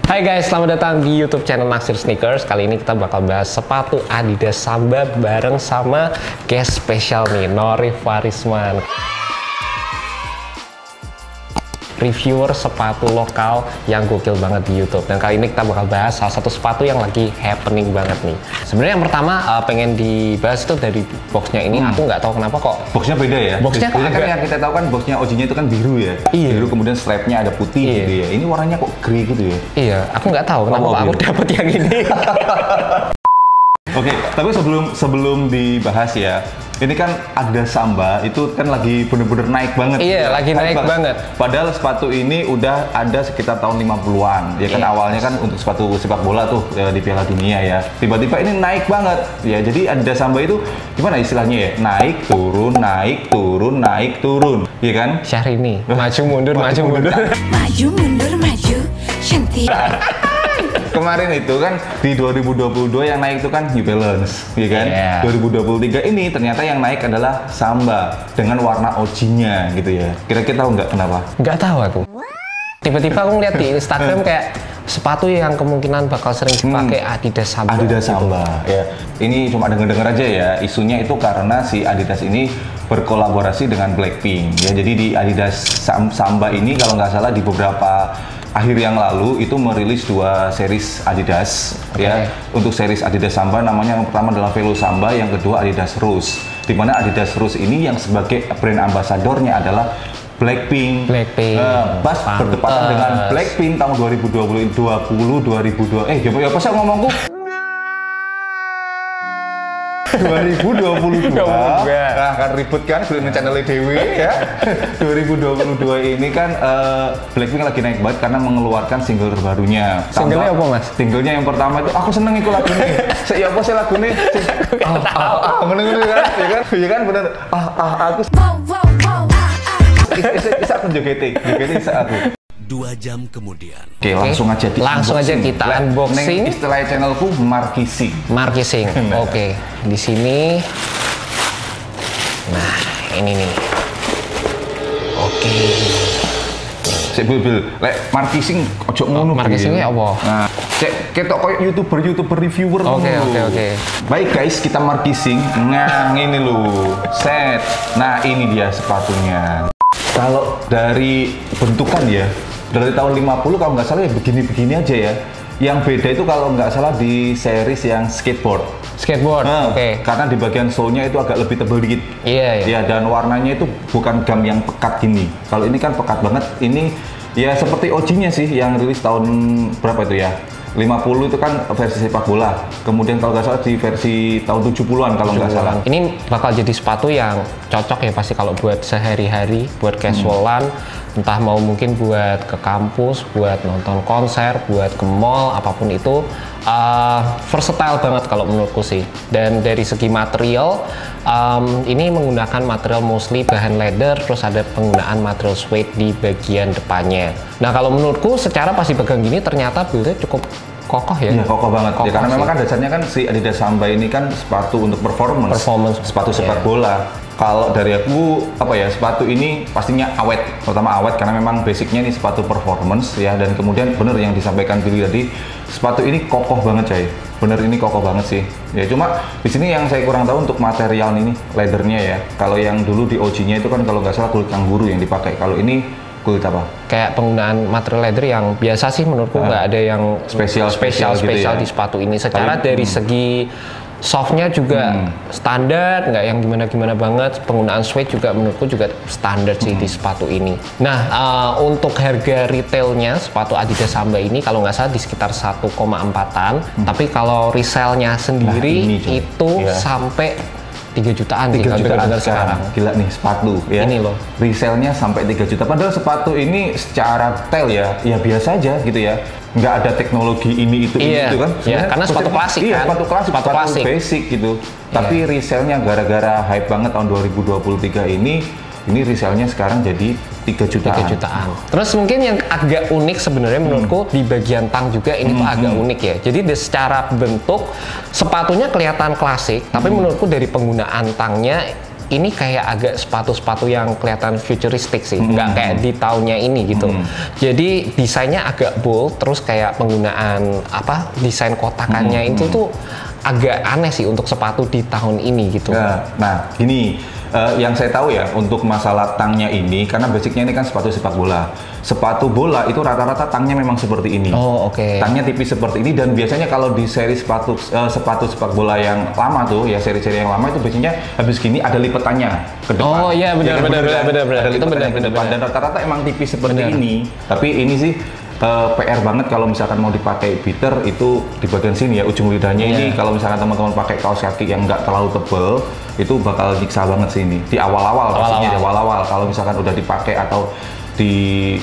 Hai guys, selamat datang di YouTube channel Naksir Sneakers. Kali ini kita bakal bahas sepatu Adidas Samba bareng sama guest spesial nih, Nori Farisman, reviewer sepatu lokal yang gokil banget di YouTube. Dan kali ini kita bakal bahas salah satu sepatu yang lagi happening banget nih. Sebenarnya yang pertama pengen dibahas itu dari boxnya ini. Aku nggak tahu kenapa kok boxnya beda ya. Boxnya kok kan yang kita tahu kan boxnya OG-nya itu kan biru ya. Iya. Biru kemudian strapnya ada putih gitu ya. Ini warnanya kok grey gitu ya. Iya, aku nggak tahu kenapa kok aku dapet yang ini. Oke, tapi sebelum dibahas ya, ini kan Adidas Samba itu kan lagi bener-bener naik banget. Iya, lagi naik banget. Padahal sepatu ini udah ada sekitar tahun 50-an. Ya kan awalnya kan untuk sepatu sepak bola tuh di Piala Dunia ya. Tiba-tiba ini naik banget. Ya, jadi Adidas Samba itu gimana istilahnya ya? Naik, turun, naik, turun, naik, turun. Iya kan? Syahrini, maju mundur, maju mundur. Maju mundur, maju, cantik. Kemarin itu kan di 2022 yang naik itu kan New Balance, ya kan? Yeah. 2023 ini ternyata yang naik adalah Samba dengan warna OG-nya gitu ya. Kira-kira tahu nggak kenapa? Nggak tahu aku. Tiba-tiba aku ngeliat di Instagram kayak sepatu yang kemungkinan bakal sering dipakai Adidas Samba. Adidas Samba, ya. Ini cuma denger-denger aja ya. Isunya itu karena si Adidas ini berkolaborasi dengan Blackpink. Ya, jadi di Adidas Samba ini kalau nggak salah di beberapa akhir yang lalu itu merilis dua series Adidas ya. Untuk series Adidas Samba namanya yang pertama adalah Velo Samba, yang kedua Adidas Rose. Di mana Adidas Rose ini yang sebagai brand ambasadornya adalah Blackpink. Pas bertepatan dengan Blackpink tahun 2022. Ya apa sih ngomongku? 2022. Nah, kan ribut kan film channel Dewi ya. 2022 ini kan Blackpink lagi naik banget karena mengeluarkan single terbarunya. Singlenya apa, Mas? Singlenya yang pertama itu aku seneng itu lagunya. Saya apa sih lagunya? Meneng-meneng kan? Ya kan bener. Aku bisa aku jogetin aku. 2 jam kemudian. Oke, langsung aja kita unboxing. Istilah channelku markising. Oke, di sini. Nah, ini nih. Oke. Bil, lek markising ojo ngono. Markisingnya apa? Nah, cek ketok koyo YouTuber reviewer. Oke. Baik guys, kita markising. Nah, ini loh. Set. Nah, ini dia sepatunya. Kalau dari bentukan ya, dari tahun 50 kalau nggak salah ya begini-begini aja ya. Yang beda itu kalau nggak salah di series yang skateboard. Oke. Karena di bagian sole-nya itu agak lebih tebal dikit. Iya. Ya, dan warnanya itu bukan gam yang pekat gini. Kalau ini kan pekat banget. Ini ya seperti OG-nya sih yang rilis tahun berapa itu ya? 50 itu kan versi sepak bola. Kemudian kalau nggak salah di versi tahun 70-an kalau nggak salah. Ini bakal jadi sepatu yang cocok ya pasti kalau buat sehari-hari, buat casualan, entah mau mungkin buat ke kampus, buat nonton konser, buat ke mall, apapun itu. Versatile banget kalau menurutku sih. Dan dari segi material, ini menggunakan material mostly bahan leather, terus ada penggunaan material suede di bagian depannya. Nah, kalau menurutku secara pasti pegang gini ternyata build-nya cukup kokoh ya. Iya, kokoh banget. Ya, karena memang kan dasarnya kan si Adidas Samba ini kan sepatu untuk performance sepatu sepak bola. Kalau dari aku sepatu ini pastinya awet, terutama awet karena memang basicnya ini sepatu performance ya. Dan kemudian bener yang disampaikan Billy tadi, sepatu ini kokoh banget coy. Bener ini kokoh banget sih. Ya cuma di sini yang saya kurang tahu untuk material ini leathernya ya. Kalau yang dulu di OG-nya itu kan kalau nggak salah kulit kanguru yang dipakai. Kalau ini kulit apa? Kayak penggunaan material leather yang biasa sih menurutku, nggak ada yang spesial gitu ya di sepatu ini. Secara dari segi softnya juga standar, nggak yang gimana-gimana banget. Penggunaan suede juga menurutku juga standar sih di sepatu ini. Nah, untuk harga retailnya sepatu Adidas Samba ini kalau nggak salah di sekitar 1,4-an. Tapi kalau resellnya sendiri itu sampai 3 jutaan 3 jutaan sekarang. Gila nih sepatu ya. Ini loh. Resellnya sampai 3 juta. Padahal sepatu ini secara retail ya biasa aja gitu ya. Nggak ada teknologi ini itu kan. Iya, karena sepatu klasik kan. Sepatu klasik, basic gitu. Tapi resellnya gara-gara hype banget tahun 2023 ini resellnya sekarang jadi 3 jutaan. Terus mungkin yang agak unik sebenarnya menurutku di bagian tang juga ini tuh agak unik ya. Jadi secara bentuk sepatunya kelihatan klasik, tapi menurutku dari penggunaan tangnya ini kayak agak sepatu-sepatu yang kelihatan futuristik sih, nggak kayak di tahunnya ini gitu. Jadi desainnya agak bold, terus kayak penggunaan desain kotakannya itu tuh agak aneh sih untuk sepatu di tahun ini gitu. Nah, gini, yang saya tahu ya untuk masalah tangnya ini, karena basicnya ini kan sepatu sepak bola. Sepatu bola itu rata-rata tangnya memang seperti ini. Oh, oke. Tangnya tipis seperti ini, dan biasanya kalau di seri sepatu sepak bola yang lama tuh ya, seri-seri yang lama itu biasanya habis gini ada lipetannya ke depan. Oh iya, benar. Ada Itu lipetannya benar. ke depan, dan rata-rata emang tipis seperti Benar. ini. Tapi ini sih PR banget kalau misalkan mau dipakai beater itu di bagian sini ya, ujung lidahnya ini. Kalau misalkan teman-teman pakai kaos kaki yang nggak terlalu tebel, itu bakal nyiksa banget sih ini di awal-awal. Pastinya di awal-awal kalau misalkan udah dipakai atau di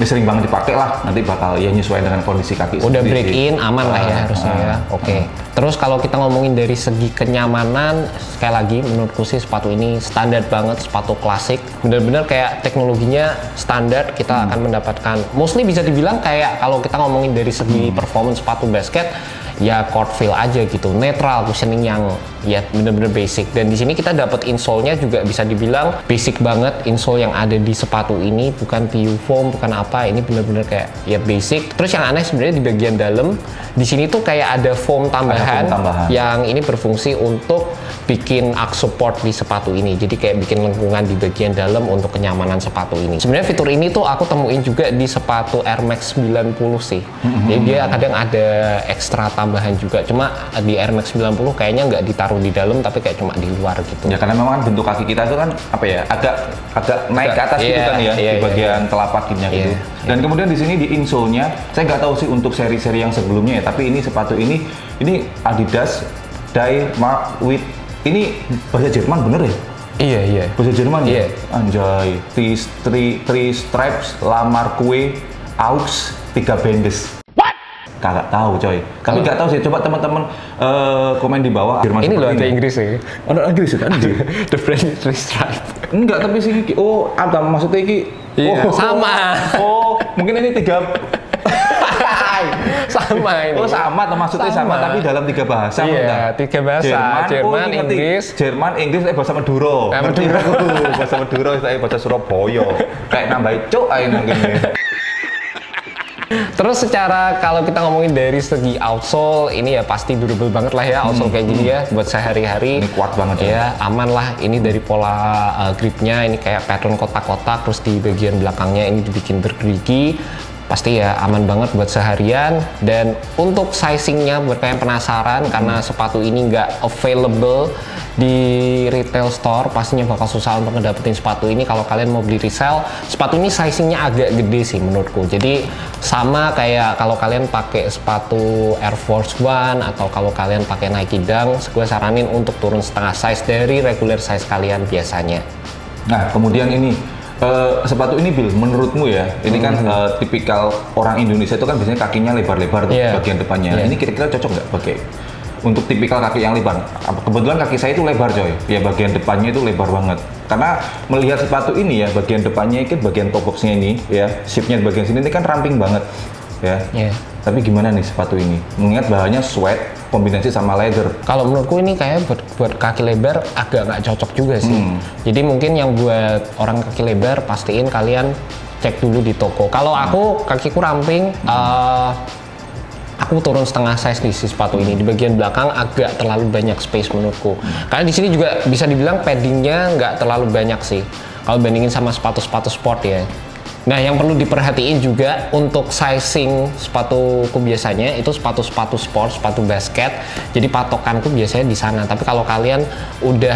sering banget dipakai lah, nanti bakal ya nyesuaiin dengan kondisi kaki. Udah sendiri break sih. in aman lah ya harusnya ya. Oke. Terus kalau kita ngomongin dari segi kenyamanan, sekali lagi menurutku sih sepatu ini standar banget, sepatu klasik. Bener-bener kayak teknologinya standar, kita akan mendapatkan mostly bisa dibilang kayak kalau kita ngomongin dari segi performance sepatu basket ya court feel aja gitu, netral cushioning yang ya bener-bener basic. Dan di sini kita dapat insole-nya juga bisa dibilang basic banget. Insole yang ada di sepatu ini bukan PU foam, bukan apa, ini bener-bener kayak ya basic. Terus yang aneh sebenarnya di bagian dalam di sini tuh kayak ada foam tambahan, yang ini berfungsi untuk bikin arch support di sepatu ini. Jadi kayak bikin lengkungan di bagian dalam untuk kenyamanan sepatu ini. Sebenarnya fitur ini tuh aku temuin juga di sepatu Air Max 90 sih. Jadi dia kadang ada ekstra tambahan juga. Cuma di Air Max 90 kayaknya nggak ditaruh di dalam, tapi kayak cuma di luar gitu. Ya karena memang bentuk kaki kita itu kan agak naik ke atas gitu kan ya, di bagian telapak kakinya gitu. Dan kemudian di sini di insole-nya, saya nggak tahu sih untuk seri-seri yang sebelumnya ya, tapi ini sepatu ini Adidas Die Mark with, ini bahasa Jerman bener ya? Iya. Bahasa Jerman ya? Iya. Anjay, three stripes, La Marque, Aux, 3 bandes. Kagak tahu coy. Tapi nggak tahu sih. Coba teman-teman komen di bawah. Jerman Ini loh ada ini. Inggris ya. Ada Inggris kan? The brand three stripe. Enggak, tapi sih ada maksudnya iki. Iya, sama. Mungkin ini 3 Sama ini. sama maksudnya sama, tapi dalam 3 bahasa. Iya, 3 bahasa. Jerman, Inggris. Jerman, Inggris, bahasa Madura. Madura. Bahasa Madura, bahasa Surabaya. Kayak nambahin cuk ae nang kene. Terus secara kalau kita ngomongin dari segi outsole, ini ya pasti durable banget lah ya outsole kayak gini ya buat sehari-hari. Ini kuat banget ya. Aman lah. Ini dari pola gripnya ini kayak pattern kotak-kotak, terus di bagian belakangnya ini dibikin bergerigi. Pasti ya aman banget buat seharian. Dan untuk sizingnya buat kalian penasaran, karena sepatu ini nggak available di retail store, pastinya bakal susah untuk ngedapetin sepatu ini. Kalau kalian mau beli resell, sepatu ini sizingnya agak gede sih menurutku. Jadi sama kayak kalau kalian pakai sepatu Air Force One atau kalau kalian pakai Nike Dunk, gue saranin untuk turun setengah size dari regular size kalian biasanya. Nah, kemudian ini sepatu ini Bill, menurutmu ya, ini kan tipikal orang Indonesia itu kan biasanya kakinya lebar-lebar tuh, bagian depannya. Ini kira-kira cocok nggak pakai untuk tipikal kaki yang lebar? Kebetulan kaki saya itu lebar coy, ya bagian depannya itu lebar banget. Karena melihat sepatu ini ya, bagian depannya itu bagian toe box-nya ini ya, shape-nya bagian sini ini kan ramping banget ya. Tapi gimana nih sepatu ini? Mengingat bahannya sweat kombinasi sama leather. Kalau menurutku ini kayak buat kaki lebar agak nggak cocok juga sih. Jadi mungkin yang buat orang kaki lebar, pastiin kalian cek dulu di toko. Kalau aku kakiku ramping, aku turun setengah size di si sepatu ini. Di bagian belakang agak terlalu banyak space menurutku. Karena di sini juga bisa dibilang paddingnya nggak terlalu banyak sih. Kalau bandingin sama sepatu-sepatu sport ya. Nah, yang perlu diperhatiin juga untuk sizing sepatuku biasanya itu sepatu-sepatu sport, sepatu basket. Jadi patokanku biasanya di sana. Tapi kalau kalian udah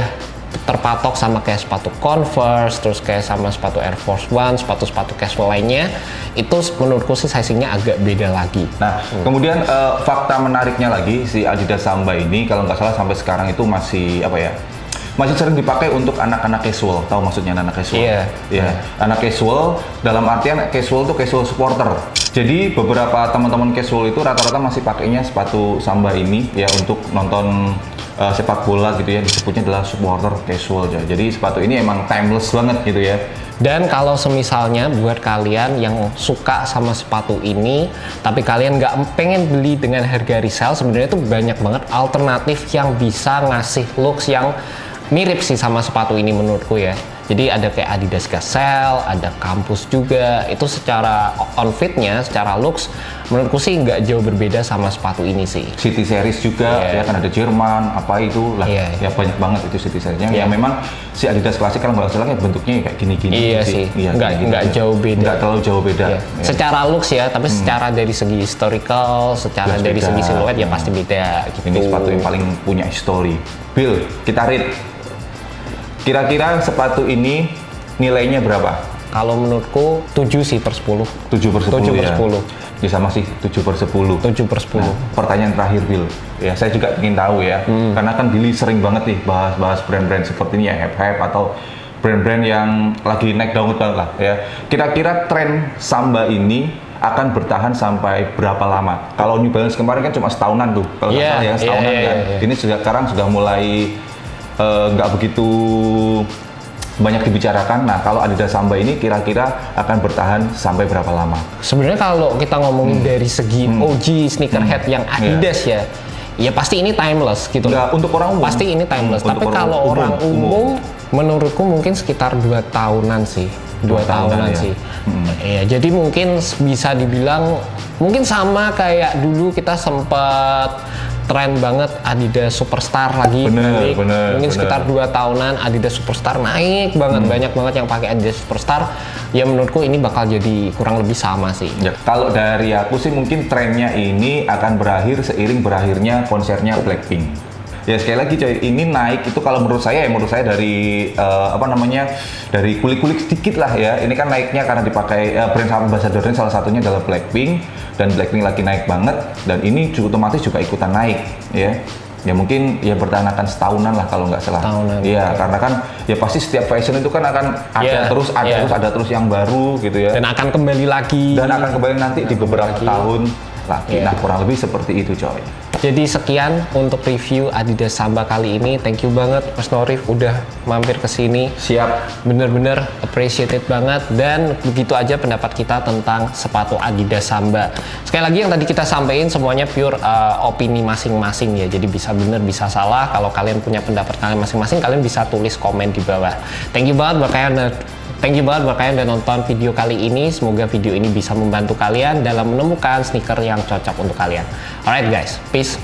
terpatok sama kayak sepatu Converse, terus kayak sama sepatu Air Force One, sepatu-sepatu casual lainnya, itu menurutku sih sizingnya agak beda lagi. Nah, kemudian fakta menariknya lagi, si Adidas Samba ini kalau nggak salah sampai sekarang itu masih masih sering dipakai untuk anak-anak casual. Tahu maksudnya anak casual? Iya. Anak casual dalam artian casual tuh casual supporter. Jadi beberapa teman-teman casual itu rata-rata masih pakainya sepatu Samba ini ya untuk nonton sepak bola gitu ya, disebutnya adalah supporter casual. Jadi sepatu ini emang timeless banget gitu ya. Dan kalau semisalnya buat kalian yang suka sama sepatu ini, tapi kalian nggak pengen beli dengan harga resell, sebenarnya tuh banyak banget alternatif yang bisa ngasih looks yang mirip sih sama sepatu ini menurutku ya. Jadi ada kayak Adidas Gazelle, ada Campus juga. Itu secara on fitnya, secara looks, menurutku sih nggak jauh berbeda sama sepatu ini sih. City Series juga, ya kan ada Jerman, apa itu lah, ya banyak banget itu City Series-nya. Ya memang si Adidas klasik kalau nggak salah bentuknya kayak gini-gini. Iya sih, nggak jauh beda. Nggak terlalu jauh beda. Ya. Secara looks ya, tapi secara dari segi historical, secara dari segi siluet ya pasti beda. Gitu. Ini sepatu yang paling punya histori. Bill, kita rate. Kira-kira sepatu ini nilainya berapa? Kalau menurutku 7 sih per 10. 7 per 10 7 per ya? 10. Ya sama sih, 7 per 10. 7 per 10. Nah, pertanyaan terakhir, Bill. Ya, saya juga ingin tahu ya. Karena kan Billy sering banget nih bahas-bahas brand-brand seperti ini ya, hype-hype atau brand-brand yang lagi naik daun banget lah ya. Kira-kira tren Samba ini akan bertahan sampai berapa lama? Kalau New Balance kemarin kan cuma setahunan tuh. Kalau nggak salah ya, setahunan kan. Ini sekarang sudah mulai nggak begitu banyak dibicarakan. Nah, kalau Adidas Samba ini kira-kira akan bertahan sampai berapa lama? Sebenarnya kalau kita ngomongin dari segi OG sneakerhead yang Adidas ya pasti ini timeless gitu. Nggak, untuk orang umum. Pasti ini timeless. Tapi kalau orang umum, menurutku mungkin sekitar 2 tahunan sih. 2 tahunan sih. Ya, jadi mungkin bisa dibilang mungkin sama kayak dulu kita sempat tren banget Adidas Superstar lagi mungkin sekitar 2 tahunan Adidas Superstar naik banget, banyak banget yang pakai Adidas Superstar. Ya menurutku ini bakal jadi kurang lebih sama sih. Ya, kalau dari aku sih mungkin trennya ini akan berakhir seiring berakhirnya konsernya Blackpink. Ya sekali lagi coy, ini naik itu kalau menurut saya dari dari kulik-kulik sedikit lah ya. Ini kan naiknya karena dipakai brand ambassadornya salah satunya adalah Blackpink, dan Blackpink lagi naik banget, dan ini otomatis juga ikutan naik ya. Ya mungkin ya bertahan akan setahunan lah kalau nggak salah. Iya, karena kan ya pasti setiap fashion itu kan akan ada terus yang baru gitu ya. Dan akan kembali lagi. Dan akan kembali nanti di beberapa tahun lagi. Nah, kurang lebih seperti itu coy. Jadi sekian untuk review Adidas Samba kali ini. Thank you banget Mas Norif udah mampir ke sini. Siap. Bener-bener appreciated banget. Dan begitu aja pendapat kita tentang sepatu Adidas Samba. Sekali lagi yang tadi kita sampaikan semuanya pure opini masing-masing ya. Jadi bisa bener bisa salah. Kalau kalian punya pendapat kalian masing-masing, kalian bisa tulis komen di bawah. Thank you banget buat kalian udah nonton video kali ini. Semoga video ini bisa membantu kalian dalam menemukan sneaker yang cocok untuk kalian. Alright guys, peace.